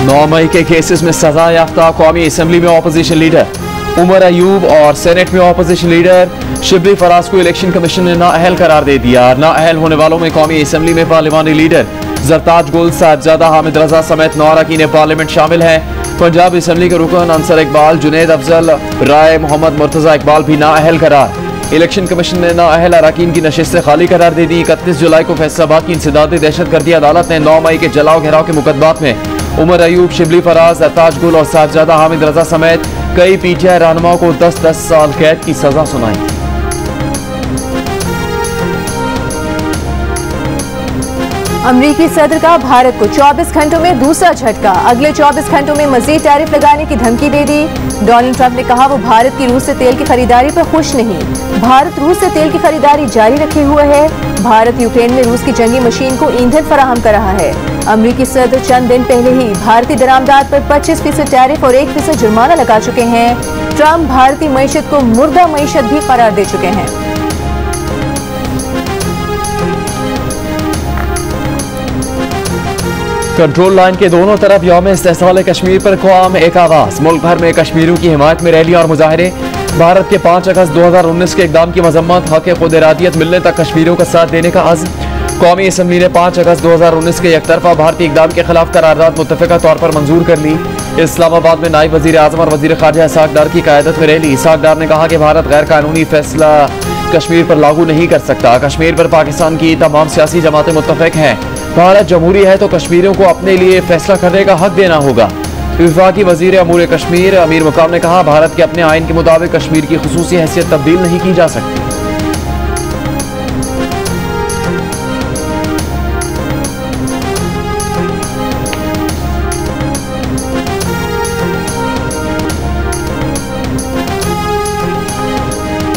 9 मई के केसेस में सजा याफ्ता कौमी असम्बली में अपोजिशन लीडर उमर अयूब और सेनेट में अपोजिशन लीडर शिबली फराज को इलेक्शन कमीशन ने नाअहल करार दे दिया। नाअहल होने वालों में कौमी असम्बली में पार्लिमानी लीडर जरताज गुल, साहिबजादा हामिद रजा समेत 9 अरकान पार्लियामेंट शामिल हैं। पंजाब असम्बली के रुकन अंसर इकबाल, जुनैद अफजल, राय मोहम्मद मुर्तजा इकबाल भी नाअहल करार। इलेक्शन कमीशन ने नाअहल अरकान की नशिस्तें खाली करार दे दी। 31 जुलाई को फैसलाबाद की इंसदादी दहशतगर्दी अदालत ने 9 मई के जलाओ घेराव के मुकदमात में उमर अयूब, शिबली फराज, जरताज गुल और साहिबजादा हामिद रजा समेत कई पीटीआई रहनुमाओं को 10-10 साल कैद की सजा सुनाई। अमरीकी सदर का भारत को 24 घंटों में दूसरा झटका। अगले 24 घंटों में मजीद टैरिफ लगाने की धमकी दे दी। डोनाल्ड ट्रंप ने कहा वो भारत की रूस से तेल की खरीदारी पर खुश नहीं। भारत रूस से तेल की खरीदारी जारी रखे हुए है। भारत यूक्रेन में रूस की जंगी मशीन को ईंधन फराहम कर रहा है। अमरीकी सदर चंद दिन पहले ही भारतीय दरामदात पर 25% टैरिफ और 1% जुर्माना लगा चुके हैं। ट्रंप भारतीय मईशत को मुर्दा मईशत भी करार दे चुके हैं। कंट्रोल लाइन के दोनों तरफ यौम इस्तेहसाल कश्मीर पर क़ौम एक आवाज़। मुल्क भर में कश्मीरियों की हिमायत में रैलियां और मुजाहरे। भारत के 5 अगस्त 2019 के इक़दाम की मजम्मत। हक़ खुद इरादियत मिलने तक कश्मीरियों का साथ देने का अज़्म। कौमी असम्बली ने 5 अगस्त 2019 के एकतरफा भारतीय इक़दाम के खिलाफ करारदाद मुत्तफ़िक़ा तौर पर मंजूर कर ली। इस्लामाबाद में नायब वज़ीर आज़म और वज़ीर ख़ारजा इसहाक़ डार की क़यादत में रैली। इसहाक़ डार ने कहा कि भारत गैर कानूनी फैसला कश्मीर पर लागू नहीं कर सकता। कश्मीर पर पाकिस्तान की तमाम सियासी जमातें मुत्तफ़िक़ हैं। भारत जमहूरी है तो कश्मीरियों को अपने लिए फैसला करने का हक देना होगा। वफाकी वज़ीर अमूर कश्मीर अमीर मुकाम ने कहा भारत के अपने आइन के मुताबिक कश्मीर की खुसूसी हैसियत तब्दील नहीं की जा सकती।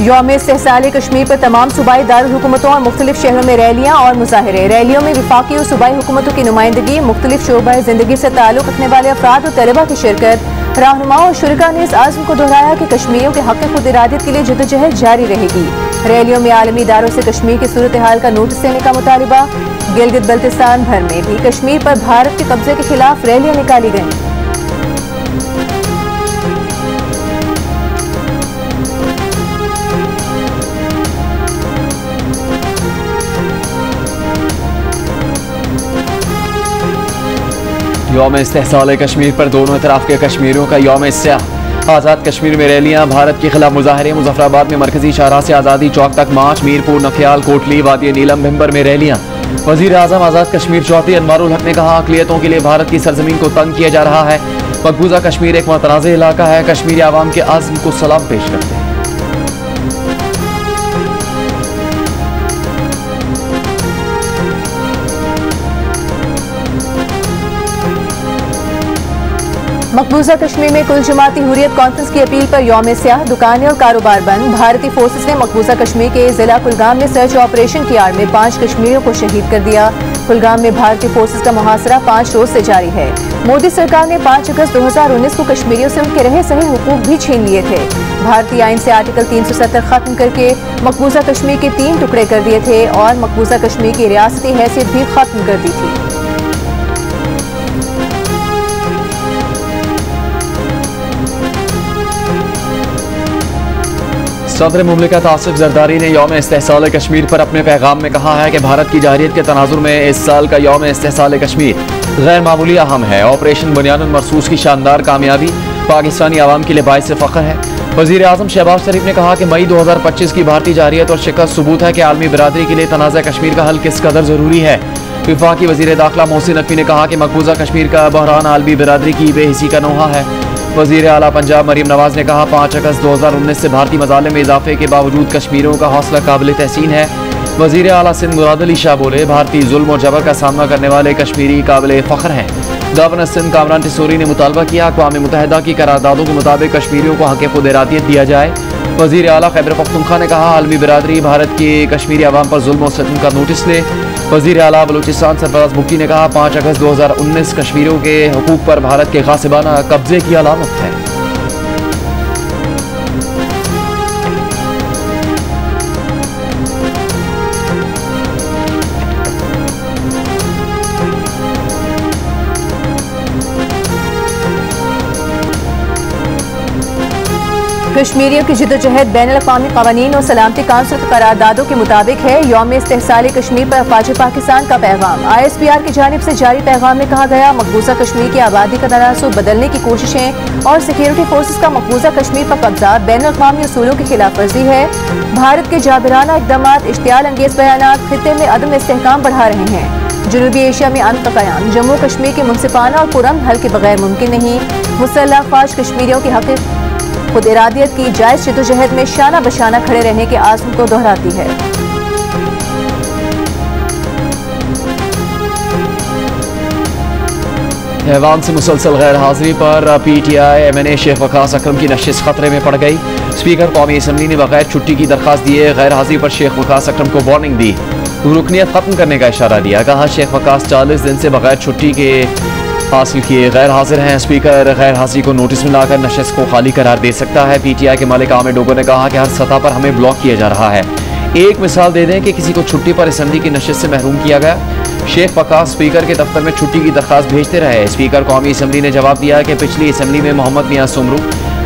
यौम इस्तेहसाल कश्मीर पर तमाम सूबाई दारुल हुकूमतों और मुख्तलिफ शहरों में रैलियां और मुजाहरे। रैलियों में वफाकी और सूबाई हुकूमतों की नुमाइंदगी, मुख्तलिफ शोबाए जिंदगी से ताल्लुक रखने वाले अफराद और तलबा की शिरकत। रहनुमाओं और शुरका ने इस आज़म को दोहराया कि कश्मीरियों के हक़ खुद इरादियत के लिए जदोजहद जारी रहेगी। रैलियों में आलमी इदारों से कश्मीर की सूरत हाल का नोटिस देने का मुतालबा। गिलगित बल्तिस्तान भर में भी कश्मीर पर भारत के कब्जे के खिलाफ रैलियां निकाली गईं। यौम इस्तेहसाल कश्मीर पर दोनों तरफ के कश्मीरियों का यौम इस्तेहसाल। आज़ाद कश्मीर में रैलियां, भारत के खिलाफ मुजाहरे। मुजफ्फराबाद में मरकजी शाहराह से आज़ादी चौक तक मार्च। मीरपुर, नखियाल, कोटली, वादी नीलम, भिम्बर में रैलियां। वज़ीर आज़म आज़ाद कश्मीर चौधरी अनवारुल हक ने कहा अक़लियतों के लिए भारत की सरजमीन को तंग किया जा रहा है। मकबूजा कश्मीर एक मतनाज़ इलाका है। कश्मीरी आवाम के आज़म को सलाम पेश करते हैं। मकबूजा कश्मीर में कुल जमाती हुर्रियत कॉन्फ्रेंस की अपील पर यौम स्याह, दुकानें और कारोबार बंद। भारतीय फोर्सेस ने मकबूजा कश्मीर के जिला कुलगाम में सर्च ऑपरेशन की आड़ में 5 कश्मीरियों को शहीद कर दिया। कुलगाम में भारतीय फोर्सेस का मुहासरा 5 रोज से जारी है। मोदी सरकार ने 5 अगस्त 2019 को कश्मीरियों से उनके रहे सही हुकूक भी छीन लिए थे। भारतीय आइन से आर्टिकल 370 खत्म करके मकबूजा कश्मीर के 3 टुकड़े कर दिए थे और मकबूजा कश्मीर की रियासती हैसियत भी खत्म कर दी थी। सदर मुमलिकत आसिफ जरदारी ने यौम इस्तेहसाल कश्मीर पर अपने पैगाम में कहा है कि भारत की जाहिरियत के तनाजुर में इस साल का यौम इस्तेहसाल कश्मीर गैर मामूली अहम है। ऑपरेशन बुनियादुन मरसूस की शानदार कामयाबी पाकिस्तानी आवाम के लिए बाइस फ़ख्र है। वज़ीर आज़म शहबाज शरीफ ने कहा कि मई 2025 की भारतीय जाहिरियत और शिकस्त सबूत है कि आलमी बरादरी के लिए तनाज़ा कश्मीर का हल किस कदर ज़रूरी है। वफाकी वज़ीर दाखिला मोहसिन नकवी ने कहा कि मकबूजा कश्मीर का बहरान आलमी बरादरी की बेहिसी का नोहा है। वज़ीर आला पंजाब मरीम नवाज ने कहा 5 अगस्त 2019 से भारतीय मज़ालिम में इजाफे के बावजूद कश्मीरियों का हौसला काबिल तहसीन है। वज़ीर आला सिंध मुराद अली शाह बोले भारतीय जुल्म और जबर का सामना करने वाले कश्मीरी काबिल फ़ख्र हैं। गवर्नर सिंध कामरान टिसोरी ने मुतालबा किया अक़वाम मुत्तहिदा की करारदादों के मुताबिक कश्मीरियों को हक़ खुद इरादियत दिया जाए। वज़ीर आला खैबर पख्तूनख्वा ने कहा आलमी बरादरी भारत के कश्मीरी अवाम पर जुल्म और सितम का नोटिस ले। वज़ीर आला बलूचिस्तान सरफराज बुक्की ने कहा 5 अगस्त 2019 कश्मीरियों के हकूक़ पर भारत के गासिबाना कब्जे की अलामत है। कश्मीरियों की जिद्दोजहद बैनुल अक़वामी क़वानीन और सलामती काउंसिल के करारदादों के मुताबिक है। यौम इस्तेहसाल कश्मीर पर अफ़वाज पाकिस्तान का पैगाम। ISPR की जानिब से जारी पैगाम में कहा गया, मकबूजा कश्मीर की आबादी का तनासुब बदलने की कोशिशें और सिक्योरिटी फोर्सेज का मकबूजा कश्मीर पर कब्जा बैनुल अक़वामी उसूलों की खिलाफ वर्जी है। भारत के जाबिराना इक़दाम इश्तियाल अंगेज बयानात खित्ते में अदम इस्तेहकाम बढ़ा रहे हैं। जनूबी एशिया में अमन का क़याम जम्मू कश्मीर के मुनसिफाना और पुरअमन हल के बगैर मुमकिन नहीं। मुसल्लह अफ़वाज कश्मीरियों की हक़ खुद इरादियत की जायज़ जिद्दोजहद में शाना बशाना खड़े रहने के आज़म को दोहराती है। ऐवान से मुसलसल गैर हाजिरी पर PTI MNA शेख वकास अकरम की नशिस्त खतरे में पड़ गई। स्पीकर कौमी असम्बली ने बगैर छुट्टी की दरख्वास्त दिए गैर हाजिरी पर शेख वकास अकरम को वार्निंग दी, रुकनियत खत्म करने का इशारा दिया। कहा शेख वकास 40 दिन से बगैर छुट्टी के हासिल किए गैर हाजिर हैं। स्पीकर गैर हाजिरी को नोटिस में लाकर नशिस्त को खाली करार दे सकता है। PTI के मालिक आमिर डोगो ने कहा कि हर सतह पर हमें ब्लॉक किया जा रहा है। एक मिसाल दे दें कि किसी को छुट्टी पर असम्बली की नशिस्त से महरूम किया गया। शेख वकास स्पीकर के दफ्तर में छुट्टी की दरख्वास्त भेजते रहे। स्पीकर कौमी असम्बली ने जवाब दिया कि पिछली असम्बली में मोहम्मद मियां सुमरू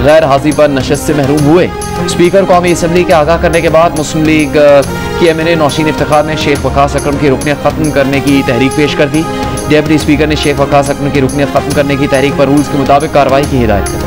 गैर हाजिरी पर नशिस्त से महरूम हुए। स्पीकर कौमी असम्बली के आगाह करने के बाद मुस्लिम लीग की MNA नौशीन इफ्तिखार ने शेख वकास अकरम की रुकनियत खत्म करने की तहरीक पेश कर दी। डिप्टी स्पीकर ने शेख वकास अकरम की रुकनियत खत्म करने की तहरीक पर रूल्स के मुताबिक कार्रवाई की हिदायत की।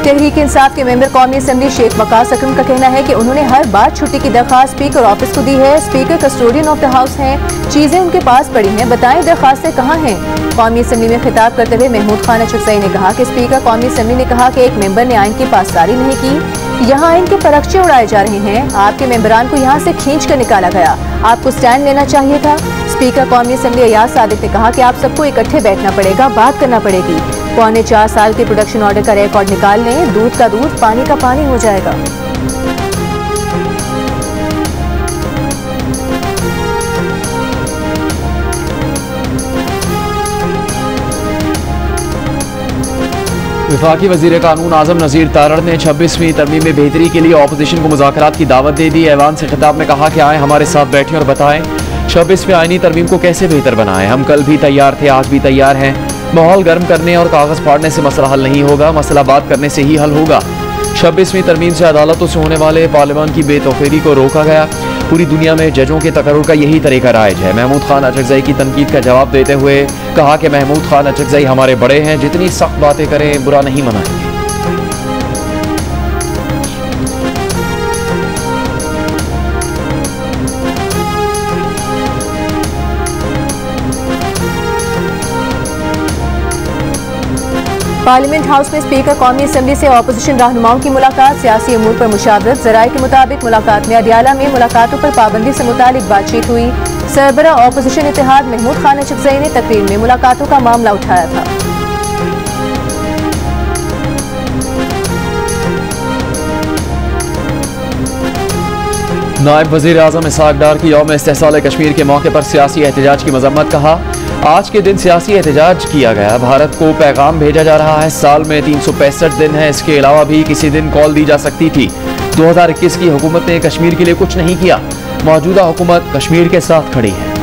तहरीक इंसाफ के मेंबर कौमी असम्बली शेख वकास अकरम का कहना है कि उन्होंने हर बार छुट्टी की दरख्वास्त स्पीकर ऑफिस को दी है। Speaker custodian of the house हैं, चीजें उनके पास पड़ी हैं, बताएं दरख्वास्तें कहाँ हैं। कौमी असम्बली में खिताब करते हुए महमूद खान अचकज़ई ने कहा कि स्पीकर कौमी असम्बली ने कहा कि एक मेंबर ने आइन की पासदारी नहीं की, यहाँ आइन के परखचे उड़ाए जा रहे हैं। आपके मेंबरान को यहाँ से खींच कर निकाला गया, आपको स्टैंड लेना चाहिए था। स्पीकर कौमी असम्बली अयाज सादिक ने कहा कि आप सबको इकट्ठे बैठना पड़ेगा, बात करना पड़ेगी। 4.25 साल के प्रोडक्शन ऑर्डर का रिकॉर्ड निकाल लें, दूध का दूध पानी का पानी हो जाएगा। वफाकी वज़ीर कानून आज़म नज़ीर तारड़ ने 26वीं तरमीम में बेहतरी के लिए ऑपोजिशन को मुज़ाकरात की दावत दे दी। ऐवान से खिताब में कहा कि आए हमारे साथ बैठें और बताएं 26वीं आईनी तरमीम को कैसे बेहतर बनाएं। हम कल भी तैयार थे, आज भी तैयार हैं। माहौल गर्म करने और कागज़ फाड़ने से मसला हल नहीं होगा, मसला बात करने से ही हल होगा। 26वीं तरमीम से अदालतों से होने वाले पार्लियामान की बेतौफीरी को रोका गया। पूरी दुनिया में जजों के तकर्रुर का यही तरीका राइज है। महमूद खान अचकज़ई की तनकीद का जवाब देते हुए कहा कि महमूद खान अचकज़ई हमारे बड़े हैं, जितनी सख्त बातें करें बुरा नहीं मनाएंगे। पार्लियामेंट हाउस में स्पीकर कौमी असम्बली से ऑपोजिशन रहनुमाओं की मुलाकात, सियासी अमूर पर मुशावरत। जराये के मुताबिक मुलाकात में अडियाला में मुलाकातों पर पाबंदी से मुतालिक बातचीत हुई। सरबरा ऑपोजिशन इत्तेहाद महमूद खान अचकज़ई ने तकरीर में मुलाकातों का मामला उठाया था। नायब वज़ीर आज़म इसहाक़ डार की यौम इस्तेहसाल कश्मीर के मौके पर सियासी एहतजाज की मजम्मत। कहा आज के दिन सियासी एहतजाज किया गया, भारत को पैगाम भेजा जा रहा है। साल में 365 दिन है, इसके अलावा भी किसी दिन कॉल दी जा सकती थी। 2021 की हुकूमत ने कश्मीर के लिए कुछ नहीं किया, मौजूदा हुकूमत कश्मीर के साथ खड़ी है।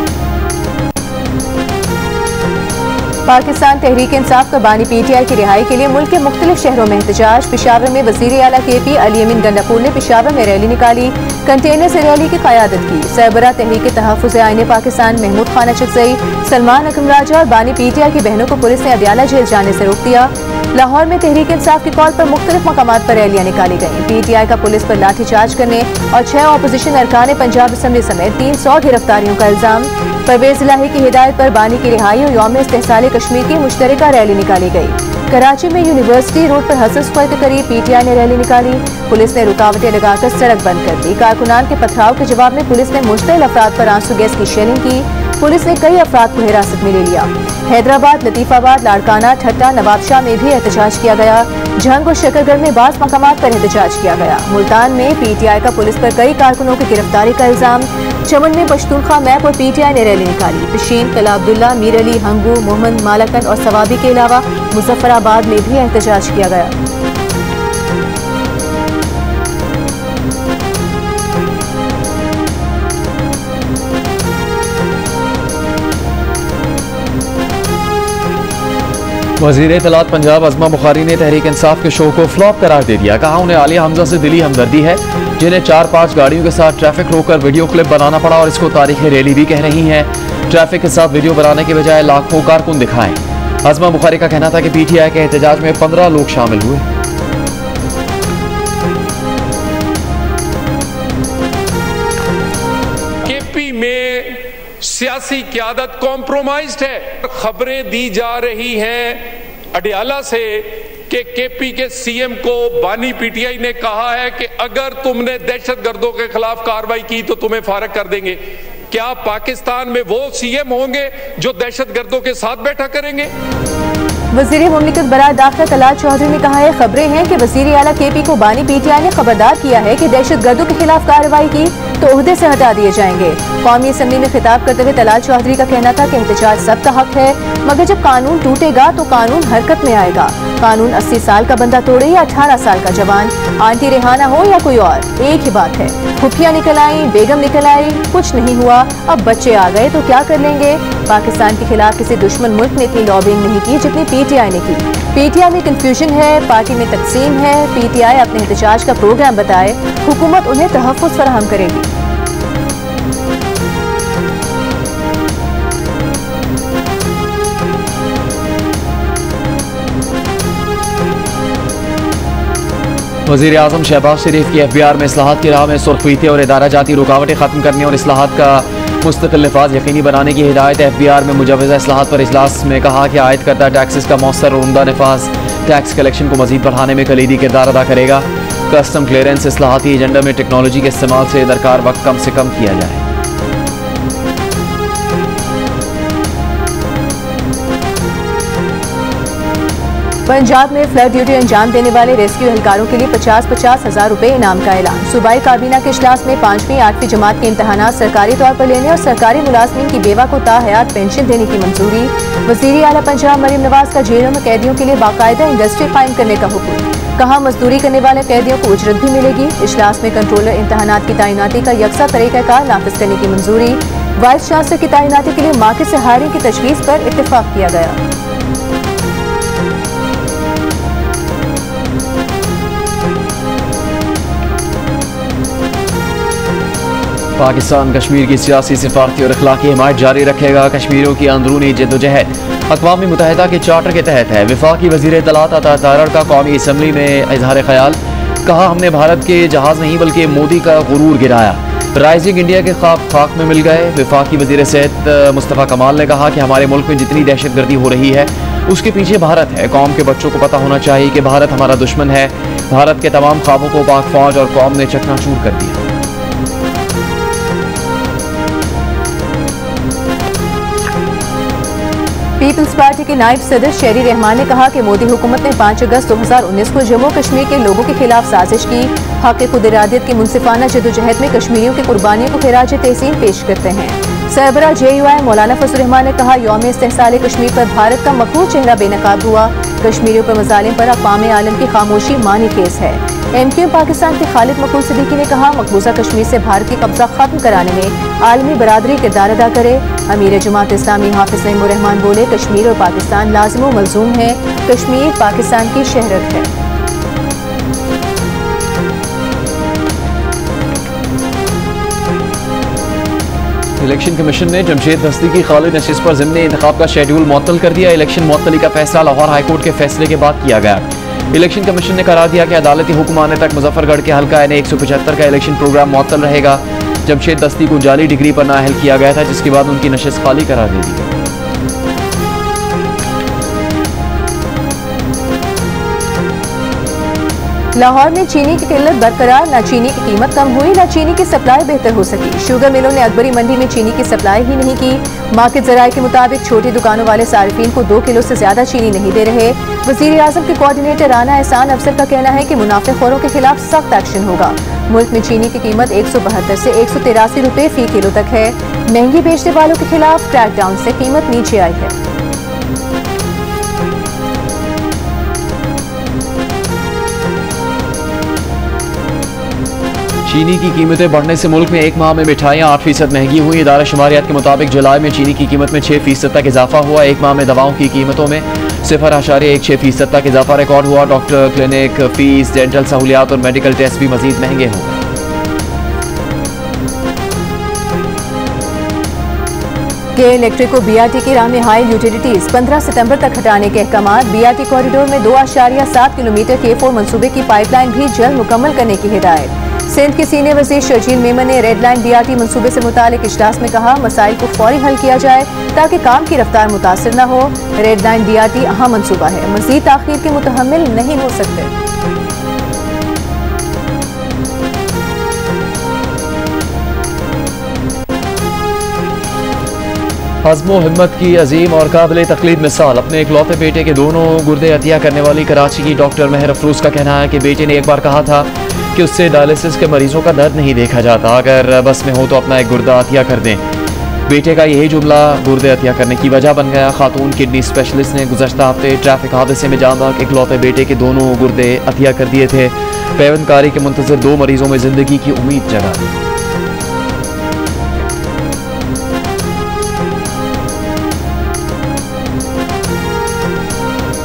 पाकिस्तान तहरीक इंसाफ का बानी PTI की रिहाई के लिए मुल्क के मुख्तलिफ शहरों में एहतजाज। पेशावर में वज़ीर आला KP अली अमीन गंडापुर ने पेशावर में रैली निकाली, कंटेनर से रैली की क़यादत की। सरबरा तहरीक तहफ़्फ़ुज़ आईन पाकिस्तान महमूद खान अचकज़ई, सलमान अकरम राजा और बानी PTI की बहनों को पुलिस ने अडियाला जेल जाने से रोक दिया। लाहौर में तहरीक इंसाफ की कॉल पर मुख्तलिफ मकामात पर रैलियाँ निकाली गईं। PTI का पुलिस पर लाठीचार्ज करने और 6 ऑपोजिशन अरकान पंजाब असम्बली समेत 300 गिरफ्तारियों का इल्ज़ाम। परवेज़ इलाही की हिदायत पर बानी की रिहाई और यौम इस्तेहसाल कश्मीर की मुश्तरका रैली निकाली गई। कराची में यूनिवर्सिटी रोड पर हसन स्क्वायर के करीब PTI ने रैली निकाली। पुलिस ने रुकावटें लगाकर सड़क बंद कर दी। कारकुनान के पथराव के जवाब में पुलिस ने मुश्तइल अफराद पर आंसू गैस की शेलिंग की। पुलिस ने कई अफराद को हिरासत में ले लिया। हैदराबाद, लतीफाबाद, लाड़काना, ठट्टा, नवाबशाह में भी एहतजाज किया गया। झंग और शकरगढ़ में बास मकामात पर एहतजाज किया गया। मुल्तान में PTI का पुलिस पर कई कारकुनों की गिरफ्तारी का इल्जाम। चमन में पश्तूनख्वा मैप और PTI ने रैली निकाली। पिशीन, कला अब्दुल्ला, मीर अली, हंगू, मोहम्मद मालकन और सवाबी के अलावा मुजफ्फराबाद में भी एहतजाज किया गया। वज़ीर इत्तलात पंजाब अज़मा बुखारी ने तहरीक इंसाफ के शो को फ्लॉप करार दे दिया। कहा उन्हें आलिया हमजा से दिली हमदर्दी है, जिन्हें 4-5 गाड़ियों के साथ ट्रैफिक रोककर वीडियो क्लिप बनाना पड़ा और इसको तारीख रैली भी कह रही हैं। ट्रैफिक के साथ वीडियो बनाने के बजाय लाखों कारकुन दिखाएं। अज़मा बुखारी का कहना था कि PTI के एहतजाज में 15 लोग शामिल हुए। केपी में सियासी क़यादत कॉम्प्रोमाइज्ड है। खबरें दी जा रही हैं अडियाला से कि केपी के CM को बानी PTI ने कहा है कि अगर तुमने दहशतगर्दों के खिलाफ कार्रवाई की तो तुम्हें फारग कर देंगे। क्या पाकिस्तान में वो CM होंगे जो दहशतगर्दों के साथ बैठा करेंगे? वज़ीर मुमलिकत बराए दाखिला तलात चौधरी ने कहा है, खबरें हैं कि वज़ीर आला KP को बानी PTI ने खबरदार किया है कि दहशतगर्दों के खिलाफ कार्रवाई की तो ओहदे से हटा दिए जाएंगे। कौमी असम्बली में खिताब करते हुए तलात चौधरी का कहना था कि एहतजाज सबका हक है, मगर जब कानून टूटेगा तो कानून हरकत में आएगा। कानून 80 साल का बंदा तोड़े या 18 साल का जवान, आंटी रेहाना हो या कोई और, एक ही बात है। खुफिया निकल आई, बेगम निकल आई, कुछ नहीं हुआ, अब बच्चे आ गए तो क्या कर लेंगे। पाकिस्तान के खिलाफ किसी दुश्मन मुल्क ने इतनी लॉबिंग नहीं की जितनी PTI ने की। PTI में कंफ्यूजन है, पार्टी में तकसीम है। PTI अपने एहतजाज का प्रोग्राम बताए, हुकूमत उन्हें तहफ़्फ़ुज़ फराहम करेगी। वज़ीर आज़म शहबाज शरीफ की FBR में इस्लाहात की राह में सुरखीते और इदारा जाती रुकावटें ख़त्म करने और इस्लाहात का मुस्तकिल नफाज यकीनी बनाने की हिदायत। FBR में मुजवज़ा इस्लाहात पर इजलास में कहा कि आयद करदा टैक्सेस का मौसर और उम्दा नफाज टैक्स कलेक्शन को मज़ीद बढ़ाने में कलीदी किरदार अदा करेगा। कस्टम क्लियरेंस इस्लाहाती एजेंडा में टेक्नोलॉजी के इस्तेमाल से दरकार वक्त कम से कम किया जाए। पंजाब में फ्लड ड्यूटी अंजाम देने वाले रेस्क्यू एहलकारों के लिए 50-50 हज़ार रुपए इनाम का ऐलान। सूबाई काबीना के इजलास में 5वीं 8वीं जमात के इम्तहानात सरकारी तौर पर लेने और सरकारी मुलाजमीन की बेवा को ताहयात पेंशन देने की मंजूरी। वज़ीर आला पंजाब मरीम नवाज का जेलों में कैदियों के लिए बाकायदा इंडस्ट्री कायम करने का हुक्म। कहा मजदूरी करने वाले कैदियों को उजरत भी मिलेगी। इजलास में कंट्रोलर इम्तहानात की तैनाती का यकसा तरीक़ाकार नाफिज करने की मंजूरी। वाइस चांसलर की तैनाती के लिए मार्केट से हायरिंग की तजवीज़ पर इत्तेफाक किया गया। पाकिस्तान कश्मीर की सियासी, सिफारती और अखलाकी हिमायत जारी रखेगा। कश्मीरियों की अंदरूनी जद्दोजहद अक़वाम मुत्तहिदा के चार्टर के तहत है। वफाकी वज़ीर इत्तलात अता तारड़ का कौमी असम्बली में इजहार ख्याल। कहा हमने भारत के जहाज़ नहीं बल्कि मोदी का गुरूर गिराया। राइजिंग इंडिया के ख्वाब खाक में मिल गए। वफाकी वज़ीर सेहत मुस्तफ़ा कमाल ने कहा कि हमारे मुल्क में जितनी दहशतगर्दी हो रही है उसके पीछे भारत है। कौम के बच्चों को पता होना चाहिए कि भारत हमारा दुश्मन है। भारत के तमाम ख्वाबों को पाक फौज और कौम ने चकनाचूर कर दिया। पीपल्स पार्टी के नायब सदर शेरी रहमान ने कहा कि मोदी हुकूमत ने 5 अगस्त 2019 को जम्मू कश्मीर के लोगों के खिलाफ साजिश की। हक़ खुद इरादियत की मुनसिफाना जद्दोजहद में कश्मीरियों की कुर्बानियों को खिराज तहसीन पेश करते हैं। सरबरा JUI मौलाना फजल रहमान ने कहा यौम इस्तेहसाल कश्मीर पर भारत का मकबूल चेहरा बेनकाब हुआ। कश्मीरियों पर मज़ालिम पर अक़वाम आलम की खामोशी मानी खेज है। MQ पाकिस्तान के खालिद मकबूल सिद्दीकी ने कहा मकबूजा कश्मीर से भारत की कब्जा खत्म कराने में आलमी बरादरी किरदार अदा करे। अमीर जमात इस्लामी हाफिज नईमुर रहमान बोले कश्मीर और पाकिस्तान लाज़िम व मलज़ूम है। कश्मीर पाकिस्तान की शहरत है। इलेक्शन कमीशन ने जमशेद दस्ती की खालिद नशिस्त पर ज़िम्नी इंतखाब का शेड्यूल मुअत्तल कर दिया। इलेक्शन मुअत्तली का फैसला लाहौर हाईकोर्ट के फैसले के बाद किया गया। इलेक्शन कमीशन ने करार दिया कि अदालती हुक्म आने तक मुजफ्फरगढ़ के हल्का NA 175 का इलेक्शन प्रोग्राम मुअत्तल रहेगा। जमशेद दस्ती को जाली डिग्री पर नाअहल किया गया था, जिसके बाद उनकी नशिस्त खाली करार दे दी गई। लाहौर में चीनी की किल्लत बरकरार, न चीनी की कीमत कम हुई न चीनी की सप्लाई बेहतर हो सकी। शुगर मिलों ने अकबरी मंडी में चीनी की सप्लाई ही नहीं की। मार्केट ज़राए के मुताबिक छोटी दुकानों वाले सारिफीन को 2 किलो से ज्यादा चीनी नहीं दे रहे। वज़ीर आज़म के कोऑर्डिनेटर राना एहसान अफसर का कहना है कि मुनाफेखोरों के खिलाफ सख्त एक्शन होगा। मुल्क में चीनी की कीमत 172 से 183 रुपए फी किलो तक है। महंगी बेचने वालों के खिलाफ क्रैकडाउन से कीमत नीचे आई है। चीनी की कीमतें बढ़ने से मुल्क में एक माह में मिठाइयाँ 8% महंगी हुई। इदारा शुमारियात के मुताबिक जुलाई में चीनी की कीमत में 6% तक इजाफा हुआ। एक माह में दवाओं की कीमतों में 0.16% तक इजाफा रिकॉर्ड हुआ। डॉक्टर, क्लिनिक, फीस, डेंटल सहूलियात और मेडिकल टेस्ट भी मजीद महंगे हो गए। के इलेक्ट्रिक को BRT की राह में हाई यूटिलिटीज 15 सितंबर तक हटाने के अहकाम। BRT कॉरिडोर में 2.7 किलोमीटर K4 मंसूबे की पाइपलाइन भी जल्द मुकम्मल करने की हिदायत। सिंध के सीनियर वज़ीर शर्जील मेमन ने रेड लाइन BRT मंसूबे से मुतालिक इजलास में कहा, मसाइल को फौरी हल किया जाए ताकि काम की रफ्तार मुतासिर न हो। रेड लाइन BRT अहम मंसूबा है, मजीद ताखीर के मुतहम्मिल नहीं हो सकते। हज़्म व हिम्मत की अजीम और काबिल तकलीद मिसाल अपने इकलौते बेटे के दोनों गुर्दे अतिया करने वाली कराची की डॉक्टर महर अफरोज का कहना है कि बेटे ने एक बार कहा था कि उससे डायलिसिस के मरीजों का दर्द नहीं देखा जाता, अगर बस में हो तो अपना एक गुर्दा अतिया कर दें। बेटे का यही जुमला गुर्दे अतिया करने की वजह बन गया। खातून किडनी स्पेशलिस्ट ने गुज़श्ता हफ्ते ट्रैफिक हादसे में जान बाग इकलौते बेटे के दोनों गुर्दे अतिया कर दिए थे। पेवंदकारी के मुंतज़िर 2 मरीजों में जिंदगी की उम्मीद जगा दी।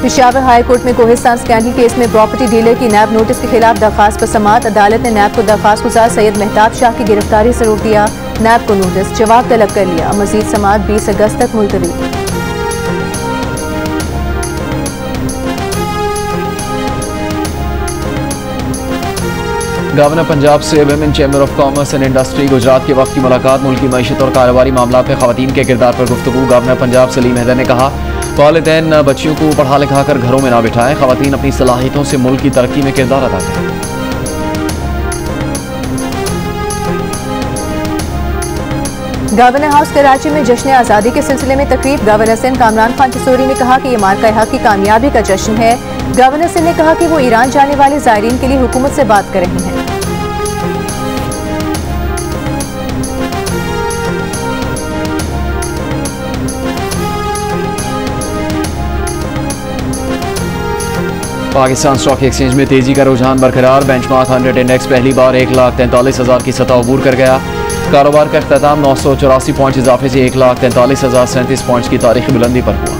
पेशावर हाई कोर्ट में कोहिस्तान स्कैंडल केस में प्रॉपर्टी डीलर की नैब नोटिस के खिलाफ दरखास्त पर समाअत। अदालत ने नैब को दरखास्त गुजार सैयद मेहताब शाह की गिरफ्तारी से रोक दिया। नैब को नोटिस जवाब तलब कर लिया। मजीद समाअत 20 अगस्त तक मुलतवी। गवर्नर पंजाब से women chamber of commerce and industry Gujarat के वक्त की मुलाकात। मुल्की मईशत और कारोबारी मामला में खवातीन के किरदार पर गुफ्तगू। गवर्नर पंजाब सलीम हैदर ने कहा, वालिदैन बच्चियों को पढ़ा लिखा कर घरों में ना बिठाएं, खवातीन अपनी सलाहियतों से मुल्क की तरक्की में किरदार अदा करें। गवर्नर हाउस कराची में जश्न आज़ादी के सिलसिले में तकरीब। गवर्नर सिंध कामरान खान चिसोरी ने कहा कि ये मार्का हक की कामयाबी का जश्न है। गवर्नर सिंध ने कहा कि वो ईरान जाने वाले ज़ायरीन के लिए हुकूमत से बात कर रहे हैं। पाकिस्तान स्टॉक एक्सचेंज में तेजी का रुझान बरकरार। बेंचमार्क 100 इंडेक्स पहली बार 1,43,000 की सतह अबूर कर गया। कारोबार का अख्ताम 984 पॉइंट इजाफे से 1,43,037 पॉइंट की तारीखी बुलंदी पर हुआ।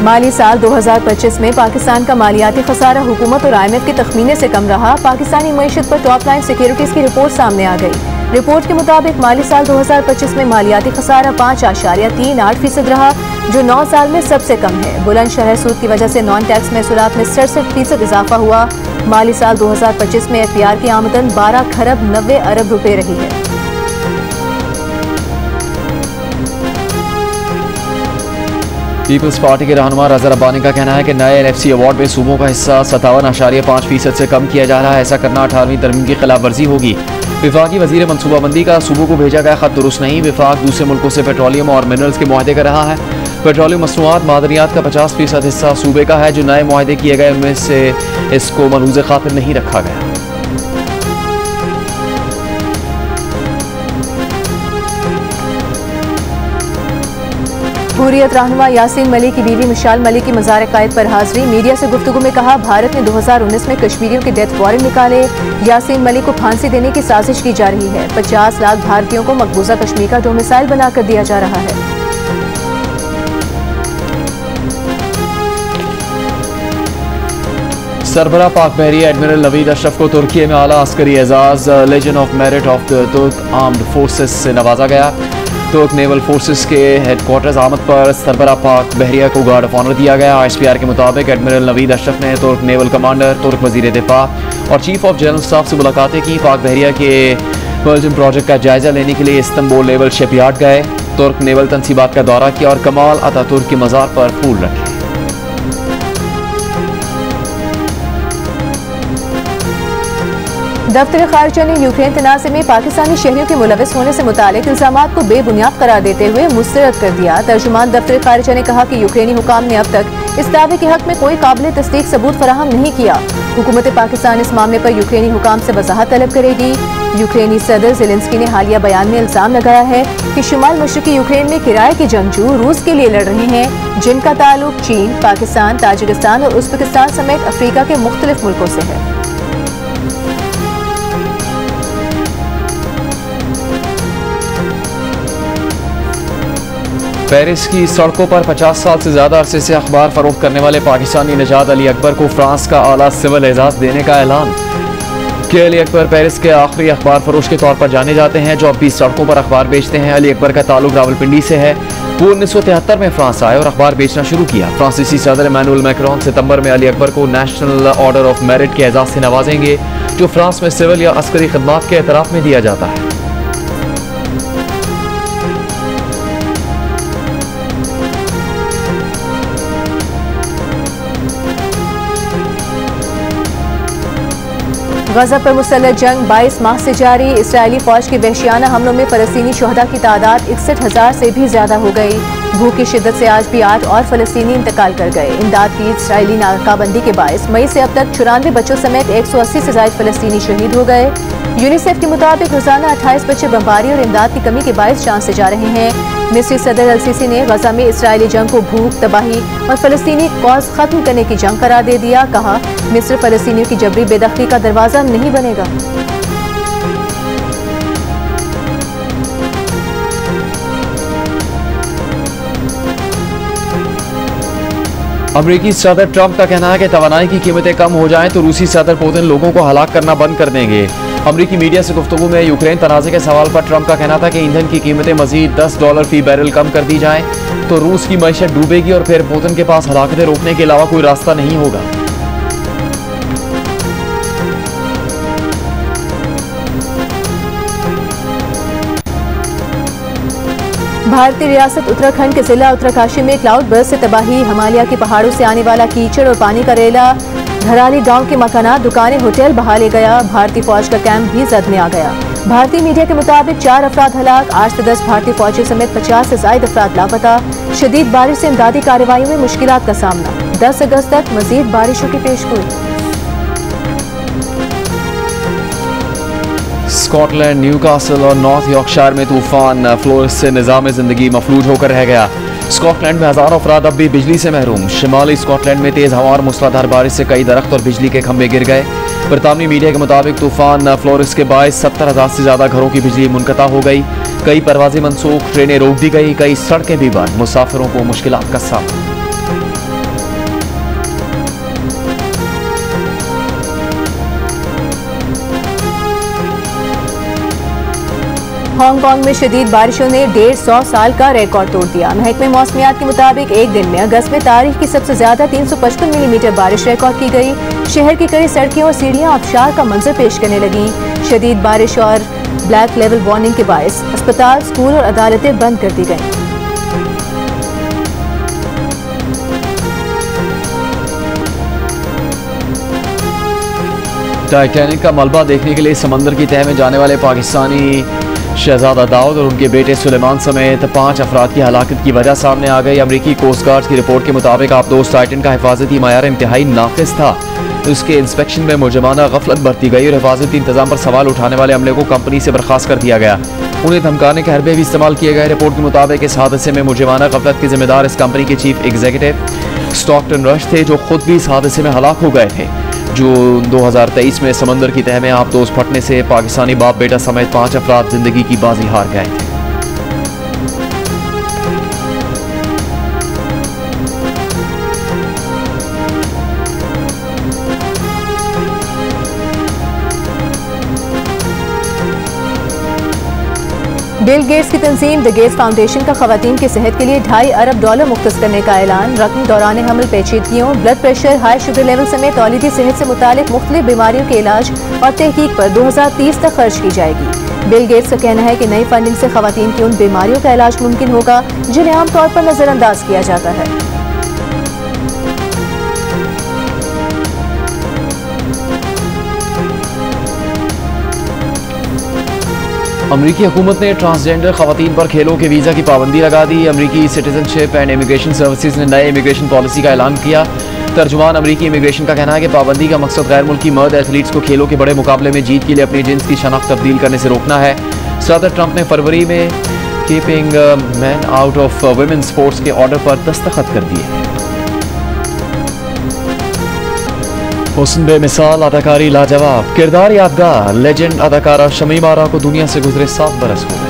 माली साल 2025 में पाकिस्तान का मालियाती खसारा हुकूमत और IMF के तखमीने से कम रहा। पाकिस्तानी मईशत पर टॉप लाइन सिक्योरिटीज की रिपोर्ट सामने आ गई। रिपोर्ट के मुताबिक माली साल 2025 में मालियाती खसारा 5.38% रहा, जो 9 साल में सबसे कम है। बुलंद शरह सूद की वजह से नॉन टैक्स महसूलात में 67% इजाफा हुआ। माली साल 2025 में FPR की आमदन 12 खरब 90 अरब रुपए रही है। पीपल्स पार्टी के रहनुमा रज़ा रब्बानी का कहना है कि नए NFC अवार्ड में सूबों का हिस्सा 57.5% से कम किया जा रहा है। ऐसा करना 18वीं तरमीम की खिलाफ वर्जी होगी। विफाकी वजीर मनसूबाबंदी का सूबों को भेजा गया खत दुरुस्त नहीं। विफाक दूसरे मुल्कों से पेट्रोलियम और मिनरल्स के मुआहदे कर रहा है। पेट्रोलियम मसनूआत मादनियात का 50% हिस्सा सूबे का है। जो नए मुआहदे किए गए उनमें से इसको मलहूज़ खातिर नहीं रखा गया। हुर्रियत रहनुमा यासीन मलिक की बीवी मिशाल मलिक की मज़ार क़ायद पर हाजिरी। मीडिया से गुफ्तगू में कहा, भारत ने 2019 में कश्मीरियों के डेथ वारंट निकाले। यासीन मलिक को फांसी देने की साजिश की जा रही है। 50 लाख भारतीयों को मकबूजा कश्मीर का डोमिसाइल बनाकर दिया जा रहा है। सरबरा पाक बहरिया एडमिरल नवीद अशरफ को तुर्की में आला अस्करी एजाज legend of merit of the Turk armed forces से नवाजा गया। तुर्क नेवल फोर्सेस के हेडक्वार्टर्स आमद पर सरबरा पाक बहरिया को गार्ड ऑफ ऑनर दिया गया। ISPR के मुताबिक एडमिरल नवीद अशरफ ने तुर्क नेवल कमांडर, तुर्क वजीर दिफा और चीफ ऑफ जनरल स्टाफ से मुलाकातें की। पाक बहरिया के बल्जियम प्रोजेक्ट का जायजा लेने के लिए इस्तांबुल नेवल शिपयार्ड गए। तुर्क नेवल तनसीबात का दौरा किया और कमाल अतातुर्क की मज़ार पर फूल रखे। दफ्तर खारजा ने यूक्रेन तनाज़े में पाकिस्तानी शहरियों के मुलविस होने से मुतालिक इल्जामात को बेबुनियाद करार देते हुए मुस्तरद कर दिया। तर्जुमान दफ्तर खारजा ने कहा कि यूक्रेनी हुकाम ने अब तक इस दावे के हक में कोई काबिल तस्दीक सबूत फराहम नहीं किया। हुकूमत पाकिस्तान इस मामले पर यूक्रेनी हुकाम से वजाहत तलब करेगी। यूक्रेनी सदर ज़ेलेंस्की ने हालिया बयान में इल्जाम लगाया है कि शुमाल मशरकी यूक्रेन में किराए के जंगजू रूस के लिए लड़ रहे हैं, जिनका ताल्लुक चीन, पाकिस्तान, ताजिकिस्तान और उज़्बेकिस्तान समेत अफ्रीका के मुख्तलिफ मुल्कों से है। पेरिस की सड़कों पर 50 साल से ज्यादा अरसे से अखबार फरोख्त करने वाले पाकिस्तानी नजाद अली अकबर को फ्रांस का आला सिविल एजाज देने का ऐलान। के अली अकबर पेरिस के आखिरी अखबार फरोश के तौर पर जाने जाते हैं जो अब भी सड़कों पर अखबार बेचते हैं। अली अकबर का ताल्लुक रावलपिंडी से है। वो 1973 में फ्रांस आए और अखबार बेचना शुरू किया। फ्रांसीसी सदर इमैनुअल मैक्रोन सितंबर में अली अकबर को नेशनल ऑर्डर ऑफ मेरिट के एजाज से नवाजेंगे, जो फ्रांस में सिविल या अस्करी खदमात के एतराफ में दिया जाता है। गजा पर मुसल्लह जंग 22 माह से जारी। इसराइली फौज के वहशियाना हमलों में फलस्तीनी शोहदा की तादाद 61,000 से भी ज्यादा हो गई। भूख की शिद्दत से आज भी 8 और फलस्तीनी इंतकाल कर गए। इमदाद की इसराइली नाकाबंदी के बायस मई से अब तक 94 बच्चों समेत 180 से ज्यादा फलस्तीनी शहीद हो गए। यूनिसेफ के मुताबिक रोजाना 28 बच्चे बमबारी और इमदाद की कमी के बायस जान से जा रहे हैं। मिस्री सदर अल-सीसी ने गजा में इसराइली जंग को भूख, तबाही और फलस्तीनी कॉज खत्म करने की जंग करार दे दिया। कहा, मिस्र फलस्तीनियों की जबरी बेदखली का दरवाजा नहीं बनेगा। अमरीकी सदर ट्रंप का कहना है कि तवानाई की कीमतें कम हो जाएं तो रूसी सदर पुतिन लोगों को हलाक करना बंद कर देंगे। अमरीकी मीडिया से गुफ्तगू में यूक्रेन तनाज़े के सवाल पर ट्रंप का कहना था कि ईंधन की कीमतें मजीद $10 फी बैरल कम कर दी जाएं तो रूस की मईशत डूबेगी और फिर पुतिन के पास हलाकतें रोकने के अलावा कोई रास्ता नहीं होगा। भारतीय रियासत उत्तराखंड के जिला उत्तरकाशी में क्लाउड बर्स्ट से तबाही। हिमालय के पहाड़ों से आने वाला कीचड़ और पानी का रेला धराली गांव के मकानात, दुकानें, होटल बहा ले गया। भारतीय फौज का कैंप भी जद में आ गया। भारतीय मीडिया के मुताबिक 4 अफराद हलाक, 8 से 10 भारतीय फौजी समेत 50 से ज्यादा अफराद लापता। शदीद बारिश से इमदादी कार्रवाइयों में मुश्किलात का सामना। 10 अगस्त तक मजीद बारिशों की पेशगोई। स्कॉटलैंड, न्यूकासल और नॉर्थ यॉर्कशायर में तूफान फ्लोरेंस से निज़ाम ज़िंदगी मफलूज होकर रह गया। स्कॉटलैंड में हज़ारों अफराद अब भी बिजली से महरूम। शिमाली स्कॉटलैंड में तेज़ हवा और मूसलाधार बारिश से कई दरख्त और बिजली के खंभे गिर गए। बरतानवी मीडिया के मुताबिक तूफान फ्लोरेंस के बायस 70,000 से ज़्यादा घरों की बिजली मुनक़ता हो गई। कई परवाजें मनसूख, ट्रेनें रोक दी गई, कई सड़कें भी बंद। मुसाफिरों को मुश्किलात का सामना। हांगकांग में शदीद बारिशों ने 150 साल का रिकॉर्ड तोड़ दिया। महकमे मौसमियात के मुताबिक एक दिन में अगस्त में तारीख की सबसे ज्यादा 355 मिलीमीटर बारिश रिकॉर्ड की गई। शहर की कई सड़कें और सीढ़ियां आबशार का मंजर पेश करने लगी। शदीद बारिश और ब्लैक लेवल वार्निंग के बायस अस्पताल, स्कूल और अदालतें बंद कर दी गईं। टाइटैनिक का मलबा देखने के लिए समंदर की तह में जाने वाले पाकिस्तानी शहजादा दाऊद और उनके बेटे सुलेमान समेत 5 अफराद की हलाकत की वजह सामने आ गई। अमरीकी कोस्ट गार्ड की रिपोर्ट के मुताबिक आबदोज टाइटन का हिफाजती मयार इंतहाई नाकिस था। उसके इंस्पेक्शन में मुजरमाना गफलत बरती गई और हिफाजती इंतजाम पर सवाल उठाने वाले अमले को कंपनी से बर्खास्त कर दिया गया। उन्हें धमकाने के हरबे भी इस्तेमाल किए गए। रिपोर्ट के मुताबिक इस हादसे में मुजरमाना गफलत के जिम्मेदार इस कंपनी के चीफ एग्जीक्यूटिव स्टॉकटन रश थे, जो खुद भी इस हादसे में हलाक हो गए थे। जो 2023 में समंदर की तह में आबदोज फटने से पाकिस्तानी बाप बेटा समेत 5 अफराद जिंदगी की बाजी हार गए थे। बिल गेट्स की तंजीम द गेट्स फाउंडेशन का खवातीन की सेहत के लिए $2.5 अरब मुख्तस करने का ऐलान। रकम दौरान हमल पेचीदगियों, blood pressure, high sugar level समेत औलिदी सेहत से मुतालिक मुख्तलिफ बीमारियों के इलाज और तहकीक पर 2030 तक खर्च की जाएगी। बिल गेट्स का कहना है कि नई फंडिंग से खवातीन की उन बीमारियों का इलाज मुमकिन होगा जिन्हें आमतौर पर नजरअंदाज किया जाता है। अमरीकी हुकूमत ने ट्रांसजेंडर खवातीन पर खेलों के वीज़ा की पाबंदी लगा दी। अमरीकी सिटीजनशिप एंड इमिग्रेशन सर्विसेज ने नए इमिग्रेशन पॉलिसी का ऐलान किया। तर्जुमान अमरीकी इमिग्रेशन का कहना है कि पाबंदी का मकसद गैर मुल्की मर्द एथलीट्स को खेलों के बड़े मुकाबले में जीत के लिए अपनी जिन्स की शनाख्त तब्दील करने से रोकना है। सदर ट्रंप ने फरवरी में keeping man out of women sports के ऑर्डर पर दस्तखत कर दिए हैं। हुस्न बेमिसाल, अदाकारी लाजवाब, किरदार यादगार, लेजेंड अदाकारा शमीम आरा को दुनिया से गुजरे 7 बरस हो गए।